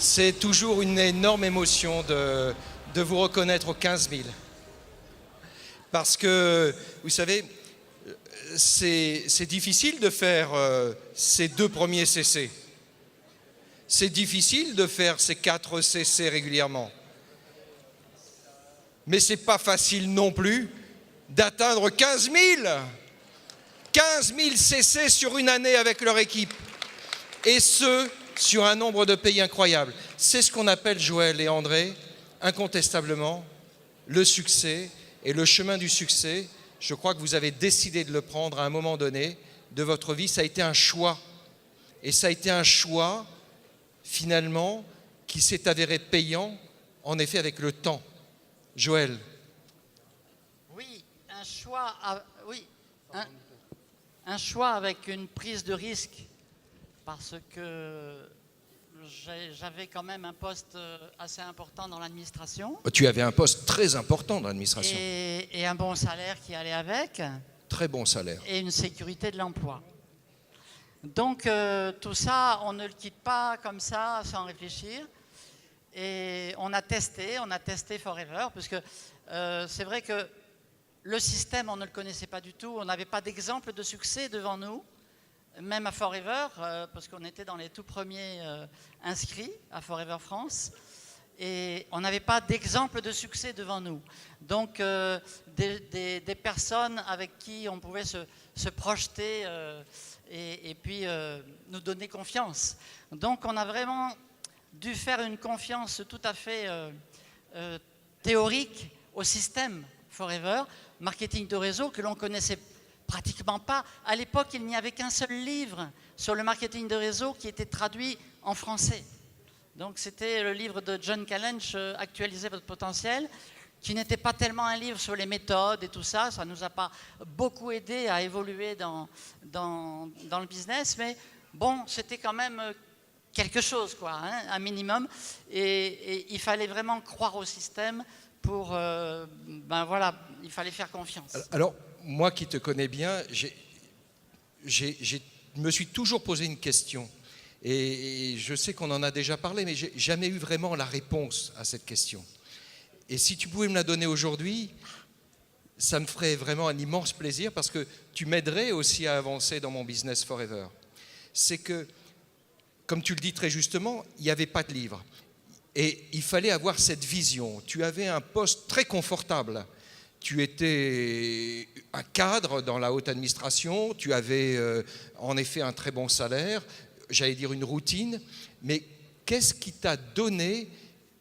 C'est toujours une énorme émotion de vous reconnaître aux 15 000. Parce que, vous savez, c'est difficile de faire ces 2 premiers CC. C'est difficile de faire ces 4 CC régulièrement. Mais c'est pas facile non plus d'atteindre 15 000. 15 000 CC sur une année avec leur équipe. Et ce, sur un nombre de pays incroyable. C'est ce qu'on appelle, Joël et André, incontestablement, le succès. Et le chemin du succès, je crois que vous avez décidé de le prendre à un moment donné de votre vie. Ça a été un choix. Et ça a été un choix, finalement, qui s'est avéré payant, en effet, avec le temps. Joël. Oui, un choix avec une prise de risque, parce que j'avais quand même un poste assez important dans l'administration. Tu avais un poste très important dans l'administration. Et un bon salaire qui allait avec. Très bon salaire. Et une sécurité de l'emploi. Donc tout ça, on ne le quitte pas comme ça, sans réfléchir. Et on a testé Forever, parce que c'est vrai que le système, on ne le connaissait pas du tout. On n'avait pas d'exemple de succès devant nous. Même à Forever, parce qu'on était dans les tout premiers inscrits à Forever France, et on n'avait pas d'exemple de succès devant nous. Donc des personnes avec qui on pouvait se projeter et puis nous donner confiance. Donc on a vraiment dû faire une confiance tout à fait théorique au système Forever, marketing de réseau que l'on connaissait pratiquement pas. À l'époque, il n'y avait qu'un seul livre sur le marketing de réseau qui était traduit en français. Donc c'était le livre de John Challenge, Actualiser votre potentiel, qui n'était pas tellement un livre sur les méthodes et tout ça. Ça ne nous a pas beaucoup aidé à évoluer dans le business, mais bon, c'était quand même quelque chose, quoi, hein, un minimum. Et il fallait vraiment croire au système pour, ben voilà, il fallait faire confiance. Alors, moi qui te connais bien, je me suis toujours posé une question. Et je sais qu'on en a déjà parlé, mais j'ai jamais eu vraiment la réponse à cette question. Et si tu pouvais me la donner aujourd'hui, ça me ferait vraiment un immense plaisir, parce que tu m'aiderais aussi à avancer dans mon business Forever. C'est que, comme tu le dis très justement, il n'y avait pas de livre. Et il fallait avoir cette vision. Tu avais un poste très confortable. Tu étais un cadre dans la haute administration, tu avais en effet un très bon salaire, j'allais dire une routine, mais qu'est-ce qui t'a donné,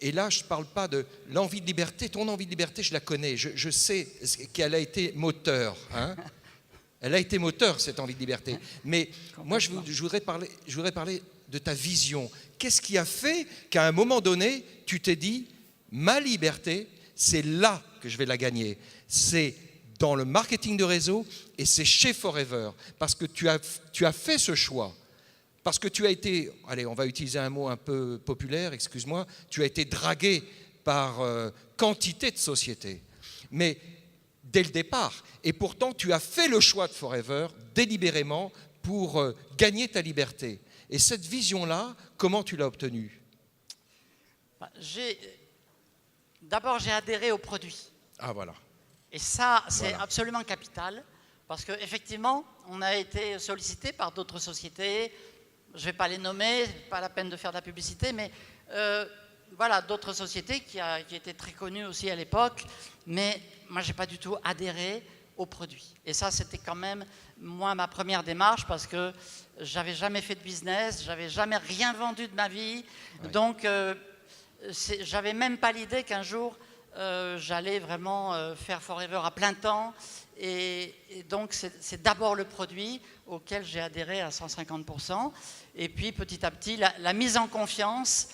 et là je ne parle pas de l'envie de liberté, ton envie de liberté je la connais, je sais qu'elle a été moteur, hein. Elle a été moteur cette envie de liberté, mais moi je voudrais parler de ta vision. Qu'est-ce qui a fait qu'à un moment donné tu t'es dit, ma liberté, c'est là que je vais la gagner. C'est dans le marketing de réseau et c'est chez Forever. Parce que tu as fait ce choix. Parce que tu as été, allez, on va utiliser un mot un peu populaire, excuse-moi, tu as été dragué par quantité de sociétés. Mais dès le départ. Et pourtant, tu as fait le choix de Forever délibérément pour gagner ta liberté. Et cette vision-là, comment tu l'as obtenue ? D'abord, j'ai adhéré au produit. Ah, voilà. Et ça, c'est absolument capital, parce qu'effectivement, on a été sollicité par d'autres sociétés. Je ne vais pas les nommer, pas la peine de faire de la publicité, mais voilà, d'autres sociétés qui étaient très connues aussi à l'époque. Mais moi, je n'ai pas du tout adhéré au produit. Et ça, c'était quand même, moi, ma première démarche, parce que je n'avais jamais fait de business, je n'avais jamais rien vendu de ma vie. Oui. Donc, j'avais même pas l'idée qu'un jour j'allais vraiment faire Forever à plein temps, et donc c'est d'abord le produit auquel j'ai adhéré à 150%, et puis petit à petit la mise en confiance,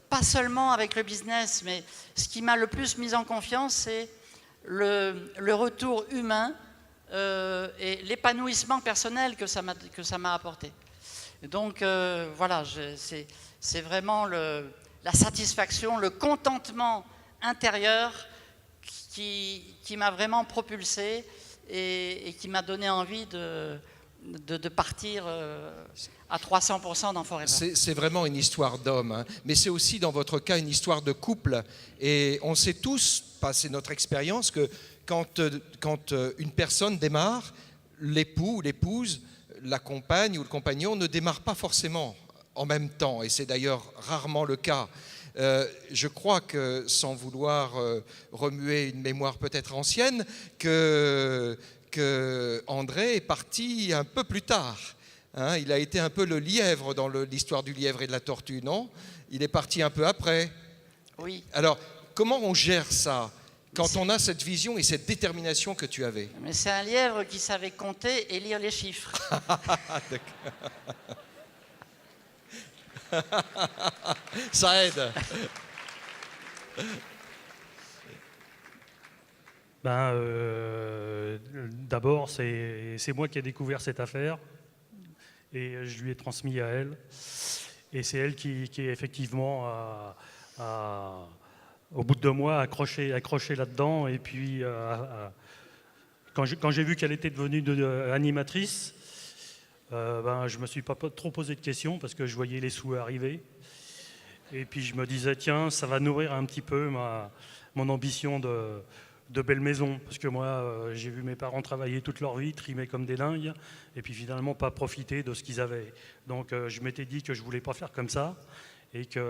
pas seulement avec le business, mais ce qui m'a le plus mis en confiance, c'est le retour humain et l'épanouissement personnel que ça m'a apporté. Donc voilà, c'est vraiment la satisfaction, le contentement intérieur qui m'a vraiment propulsé et qui m'a donné envie de partir à 300% dans Forever. C'est vraiment une histoire d'homme, hein. Mais c'est aussi dans votre cas une histoire de couple. Et on sait tous, c'est notre expérience, que quand une personne démarre, l'époux ou l'épouse, la compagne ou le compagnon ne démarre pas forcément en même temps. Et c'est d'ailleurs rarement le cas. Je crois que, sans vouloir remuer une mémoire peut-être ancienne, que André est parti un peu plus tard. Hein, il a été un peu le lièvre dans l'histoire du lièvre et de la tortue, non? Il est parti un peu après. Oui. Alors, comment on gère ça quand on a cette vision et cette détermination que tu avais? Mais c'est un lièvre qui savait compter et lire les chiffres. Ça aide. D'abord, c'est moi qui ai découvert cette affaire et je lui ai transmis à elle. Et c'est elle qui effectivement au bout de 2 mois, accroché là-dedans. Et puis, quand j'ai vu qu'elle était devenue animatrice, je ne me suis pas trop posé de questions parce que je voyais les sous arriver. Et puis, je me disais, tiens, ça va nourrir un petit peu mon ambition de belle maison. Parce que moi, j'ai vu mes parents travailler toute leur vie, trimer comme des dingues, et puis finalement pas profiter de ce qu'ils avaient. Donc, je m'étais dit que je ne voulais pas faire comme ça et qu'il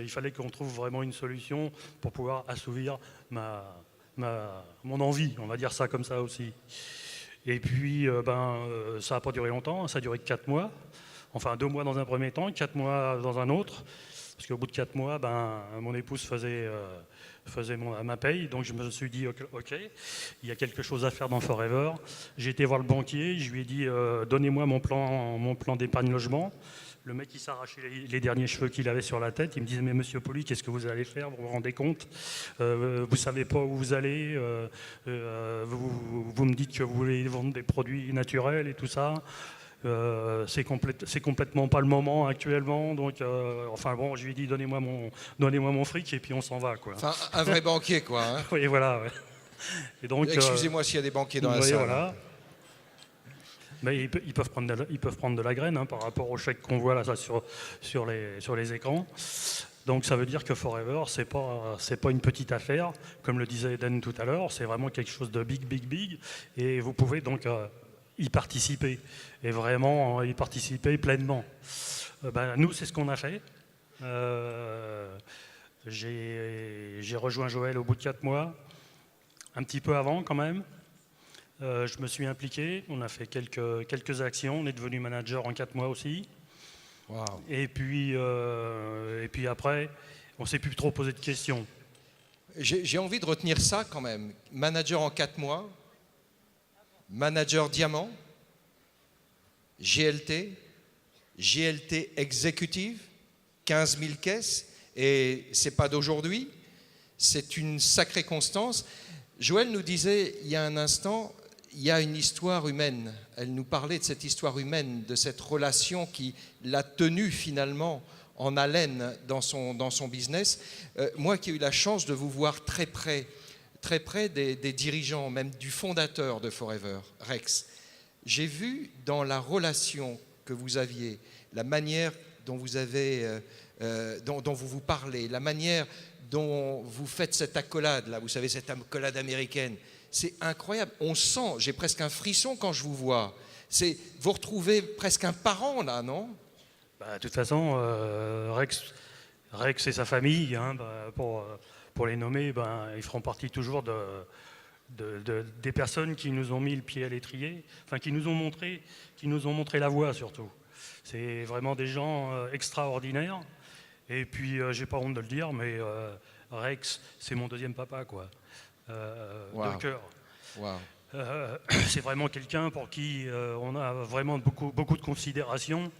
fallait qu'on trouve vraiment une solution pour pouvoir assouvir mon envie, on va dire ça comme ça aussi. Et puis, ça n'a pas duré longtemps, ça a duré que 4 mois. Enfin, 2 mois dans un premier temps, 4 mois dans un autre. Parce qu'au bout de 4 mois, mon épouse faisait ma paye. Donc, je me suis dit, OK, il y a quelque chose à faire dans Forever. J'ai été voir le banquier, je lui ai dit, donnez-moi mon plan d'épargne logement. Le mec, il s'arrachait les derniers cheveux qu'il avait sur la tête. Il me disait, mais monsieur Poli, qu'est-ce que vous allez faire? Vous vous rendez compte? Vous ne savez pas où vous allez. Vous me dites que vous voulez vendre des produits naturels et tout ça. C'est complètement pas le moment actuellement. Donc, je lui ai dit, donnez-moi mon fric et puis on s'en va, quoi. Enfin, un vrai banquier, quoi. Hein. Oui, voilà. Ouais. Et donc, excusez-moi s'il y a des banquiers dans la salle. Voilà. Mais ils peuvent prendre de la graine, hein, par rapport au chèque qu'on voit là sur les écrans. Donc ça veut dire que Forever, c'est pas une petite affaire, comme le disait Eden tout à l'heure, c'est vraiment quelque chose de big, big, big. Et vous pouvez donc y participer, et vraiment y participer pleinement. Nous, c'est ce qu'on a fait. J'ai rejoint Joël au bout de 4 mois, un petit peu avant quand même. Je me suis impliqué, on a fait quelques actions, on est devenu manager en 4 mois aussi. Wow. Et puis après, on ne s'est plus trop posé de questions. J'ai envie de retenir ça quand même. Manager en 4 mois, manager diamant, GLT exécutive, 15 000 caisses, et ce n'est pas d'aujourd'hui, c'est une sacrée constance. Joël nous disait il y a un instant, il y a une histoire humaine. Elle nous parlait de cette histoire humaine, de cette relation qui l'a tenue finalement en haleine dans son business. Moi qui ai eu la chance de vous voir très près des dirigeants, même du fondateur de Forever, Rex, j'ai vu dans la relation que vous aviez, la manière dont dont vous parlez, la manière dont vous faites cette accolade, là, vous savez, cette accolade américaine, c'est incroyable. On sent, j'ai presque un frisson quand je vous vois. Vous retrouvez presque un parent, là, non? De toute façon, Rex et sa famille, hein, pour les nommer, ils feront partie toujours des personnes qui nous ont mis le pied à l'étrier, enfin qui nous ont montré la voie surtout. C'est vraiment des gens extraordinaires. Et puis, j'ai pas honte de le dire, mais Rex, c'est mon deuxième papa, quoi. Wow. De cœur. Wow. C'est vraiment quelqu'un pour qui on a vraiment beaucoup de considération.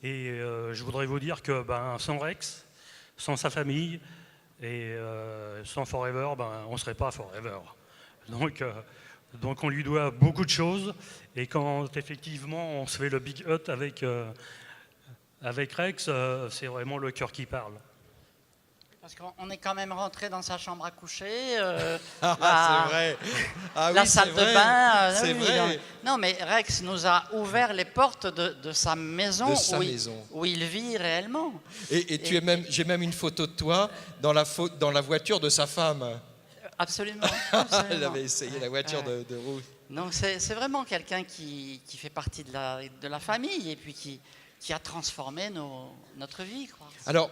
Et je voudrais vous dire que sans Rex, sans sa famille et sans Forever, on ne serait pas Forever. Donc on lui doit beaucoup de choses. Et quand effectivement on se fait le big hut avec Rex, c'est vraiment le cœur qui parle. Parce qu'on est quand même rentré dans sa chambre à coucher. C'est vrai. Ah la oui, salle c'est de vrai. bain. C'est oui, vrai. non, mais Rex nous a ouvert les portes de sa maison, De sa maison. où il vit réellement. Et j'ai même une photo de toi dans la voiture de sa femme. Absolument. Elle absolument. avait essayé la voiture Ouais. de Ruth. Donc c'est vraiment quelqu'un qui fait partie de la famille et puis qui a transformé notre vie, quoi. Alors,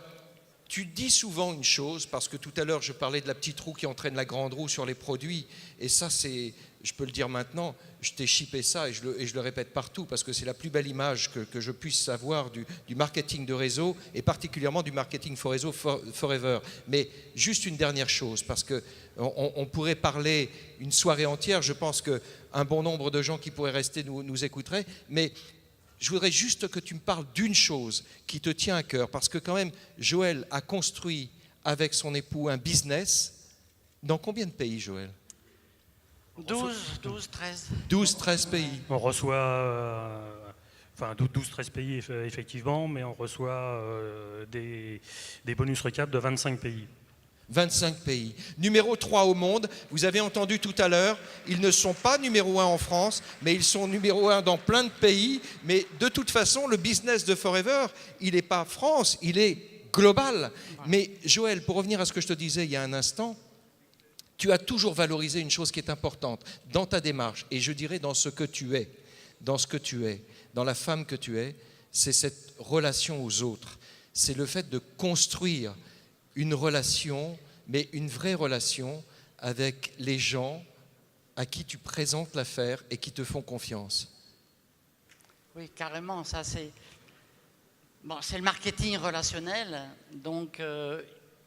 tu dis souvent une chose, parce que tout à l'heure je parlais de la petite roue qui entraîne la grande roue sur les produits, et ça c'est, je peux le dire maintenant, je t'ai chippé ça et je le répète partout, parce que c'est la plus belle image que je puisse avoir du marketing de réseau, et particulièrement du marketing for réseau forever. Mais juste une dernière chose, parce qu'on pourrait parler une soirée entière, je pense qu'un bon nombre de gens qui pourraient rester nous écouteraient, mais je voudrais juste que tu me parles d'une chose qui te tient à cœur, parce que quand même, Joël a construit avec son époux un business. Dans combien de pays, Joël? 12, 13. 12, 13 pays. On reçoit, 12-13 pays effectivement, mais on reçoit des bonus recap de 25 pays. 25 pays. Numéro 3 au monde, vous avez entendu tout à l'heure, ils ne sont pas numéro 1 en France, mais ils sont numéro 1 dans plein de pays. Mais de toute façon, le business de Forever, il n'est pas France, il est global. Mais Joël, pour revenir à ce que je te disais il y a un instant, tu as toujours valorisé une chose qui est importante dans ta démarche, et je dirais dans ce que tu es, dans la femme que tu es, c'est cette relation aux autres. C'est le fait de construire une relation, mais une vraie relation avec les gens à qui tu présentes l'affaire et qui te font confiance. Oui, carrément, ça c'est le marketing relationnel, donc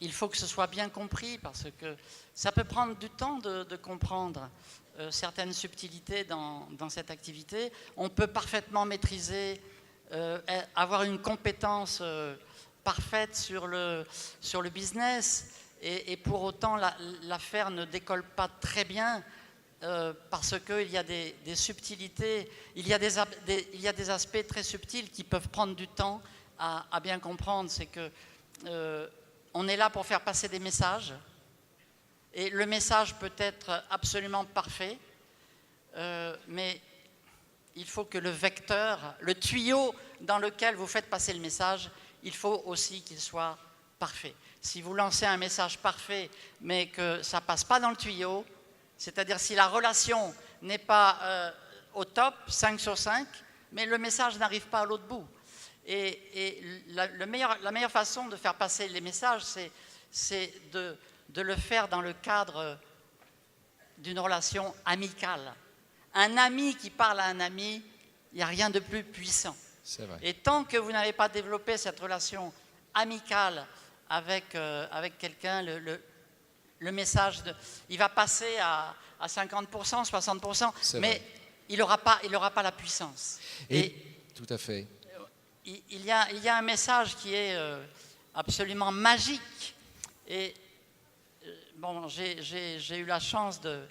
il faut que ce soit bien compris, parce que ça peut prendre du temps de comprendre certaines subtilités dans cette activité. On peut parfaitement maîtriser, avoir une compétence parfaite sur le business, et pour autant l'affaire ne décolle pas très bien, parce qu'il y a des subtilités, il y a des aspects très subtils qui peuvent prendre du temps à bien comprendre. C'est que on est là pour faire passer des messages, et le message peut être absolument parfait, mais il faut que le vecteur, le tuyau dans lequel vous faites passer le message, il faut aussi qu'il soit parfait. Si vous lancez un message parfait, mais que ça ne passe pas dans le tuyau, c'est-à-dire si la relation n'est pas au top, 5 sur 5, mais le message n'arrive pas à l'autre bout. Et la meilleure façon de faire passer les messages, c'est de le faire dans le cadre d'une relation amicale. Un ami qui parle à un ami, il n'y a rien de plus puissant. C'est vrai. Et tant que vous n'avez pas développé cette relation amicale avec quelqu'un, le message, il va passer à 50%, 60%, mais il n'aura pas la puissance. Et tout à fait. Il y a un message qui est absolument magique. Et bon, j'ai eu la chance de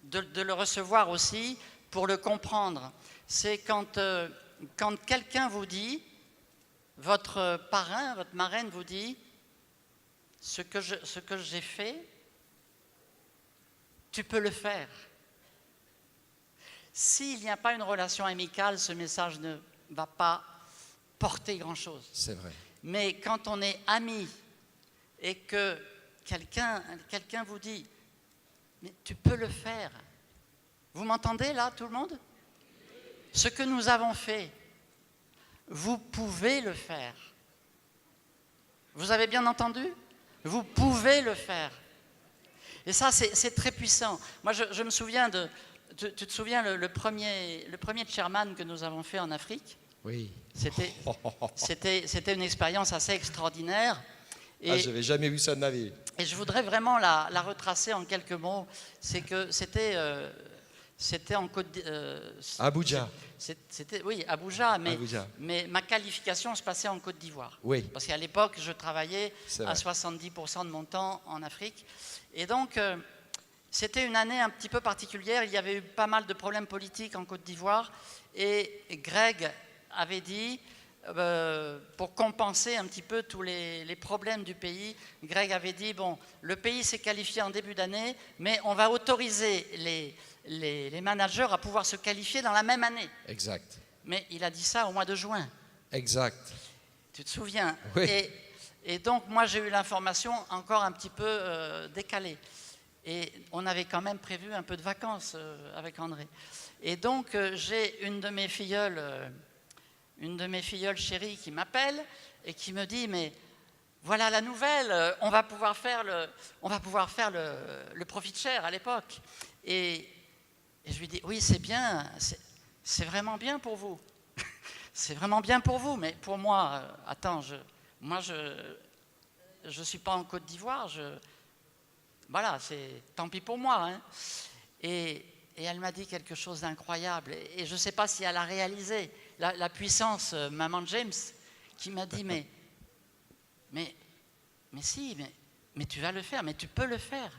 le recevoir aussi pour le comprendre. C'est quand quelqu'un vous dit, votre parrain, votre marraine vous dit, ce que j'ai fait, tu peux le faire. S'il n'y a pas une relation amicale, ce message ne va pas porter grand-chose. C'est vrai. Mais quand on est amis et que quelqu'un vous dit, mais tu peux le faire. Vous m'entendez là, tout le monde? Ce que nous avons fait, vous pouvez le faire. Vous avez bien entendu? Vous pouvez le faire. Et ça, c'est très puissant. Moi, je me souviens tu te souviens le premier chairman que nous avons fait en Afrique? Oui. C'était une expérience assez extraordinaire. Je n'avais jamais vu ça de ma vie. Et je voudrais vraiment la retracer en quelques mots. C'est que c'était en Côte Abuja. Oui, Abuja, Abuja. Mais ma qualification se passait en Côte d'Ivoire. Oui. Parce qu'à l'époque, je travaillais à 70% de mon temps en Afrique. Et donc, c'était une année un petit peu particulière. Il y avait eu pas mal de problèmes politiques en Côte d'Ivoire. Et Greg avait dit, pour compenser un petit peu tous les problèmes du pays. Greg avait dit, bon, le pays s'est qualifié en début d'année, mais on va autoriser les managers à pouvoir se qualifier dans la même année. Exact. Mais il a dit ça au mois de juin. Exact. Tu te souviens? Oui. Et donc, moi, j'ai eu l'information encore un petit peu décalée. Et on avait quand même prévu un peu de vacances avec André. Et donc, j'ai une de mes filleules chéries qui m'appelle et qui me dit, mais voilà la nouvelle, on va pouvoir faire le profit share à l'époque. Et je lui dis, oui, c'est bien, c'est vraiment bien pour vous. C'est vraiment bien pour vous, mais pour moi, attends, moi je suis pas en Côte d'Ivoire, voilà, c'est tant pis pour moi. Hein. Et elle m'a dit quelque chose d'incroyable. Et je ne sais pas si elle a réalisé la puissance, maman James, qui m'a dit, mais si, mais tu vas le faire, mais tu peux le faire.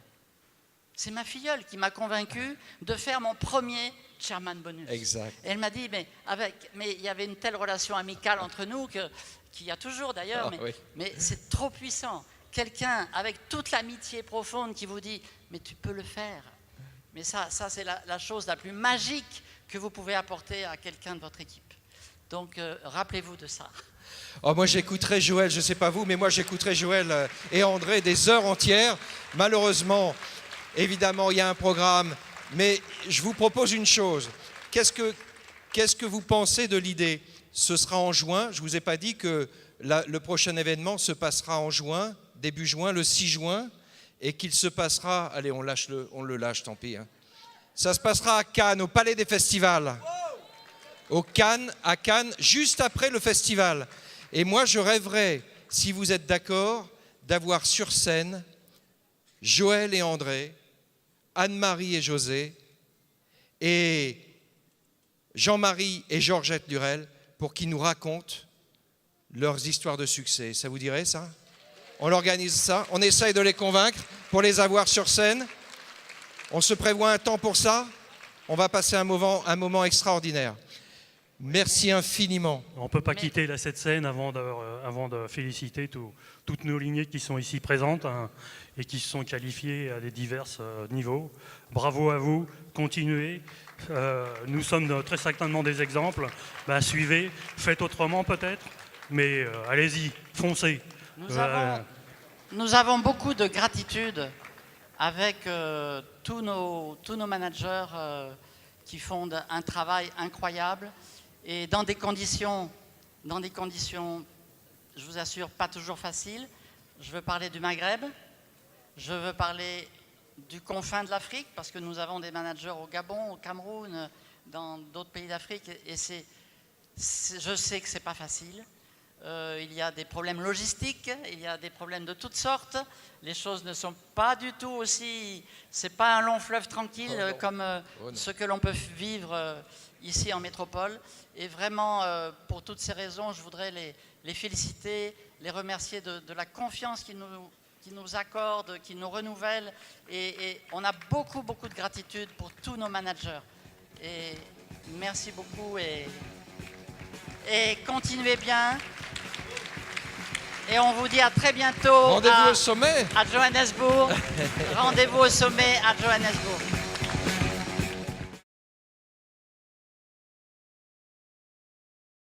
C'est ma filleule qui m'a convaincu de faire mon premier chairman bonus. Exact. Et elle m'a dit, mais il y avait une telle relation amicale entre nous, qu'il y a toujours d'ailleurs, mais c'est trop puissant. Quelqu'un avec toute l'amitié profonde qui vous dit, mais tu peux le faire. Mais ça c'est la chose la plus magique que vous pouvez apporter à quelqu'un de votre équipe. Donc, rappelez-vous de ça. Oh, moi, j'écouterai Joël, je ne sais pas vous, mais moi, j'écouterai Joël et André des heures entières. Malheureusement, évidemment, il y a un programme, mais je vous propose une chose. Qu'est-ce que vous pensez de l'idée? Ce sera en juin. Je ne vous ai pas dit que le prochain événement se passera en juin, début juin, le 6 juin, et qu'il se passera, allez, on le lâche, tant pis. Hein. Ça se passera à Cannes, au Palais des Festivals. À Cannes, juste après le festival. Et moi, je rêverais, si vous êtes d'accord, d'avoir sur scène Joël et André, Anne-Marie et José, et Jean-Marie et Georgette Durel, pour qu'ils nous racontent leurs histoires de succès. Ça vous dirait, ça? On organise ça, on essaye de les convaincre pour les avoir sur scène. On se prévoit un temps pour ça. On va passer un moment extraordinaire. Merci infiniment. On ne peut pas quitter cette scène avant de féliciter toutes nos lignées qui sont ici présentes et qui se sont qualifiées à des divers niveaux. Bravo à vous, continuez. Nous sommes très certainement des exemples. Suivez, faites autrement peut-être, mais allez-y, foncez. Nous avons beaucoup de gratitude avec tous nos managers qui font un travail incroyable et dans des conditions, je vous assure, pas toujours faciles. Je veux parler du Maghreb, je veux parler du confin de l'Afrique, parce que nous avons des managers au Gabon, au Cameroun, dans d'autres pays d'Afrique, et je sais que ce n'est pas facile. Il y a des problèmes logistiques, il y a des problèmes de toutes sortes. Les choses ne sont pas du tout aussi... Ce n'est pas un long fleuve tranquille comme ce que l'on peut vivre ici en métropole. Et vraiment, pour toutes ces raisons, je voudrais les féliciter, les remercier de la confiance qu'ils nous accordent, qu'ils nous renouvellent. Et on a beaucoup, beaucoup de gratitude pour tous nos managers. Et merci beaucoup et continuez bien. Et on vous dit à très bientôt. Rendez-vous au sommet. À Johannesburg. Rendez-vous au sommet à Johannesburg.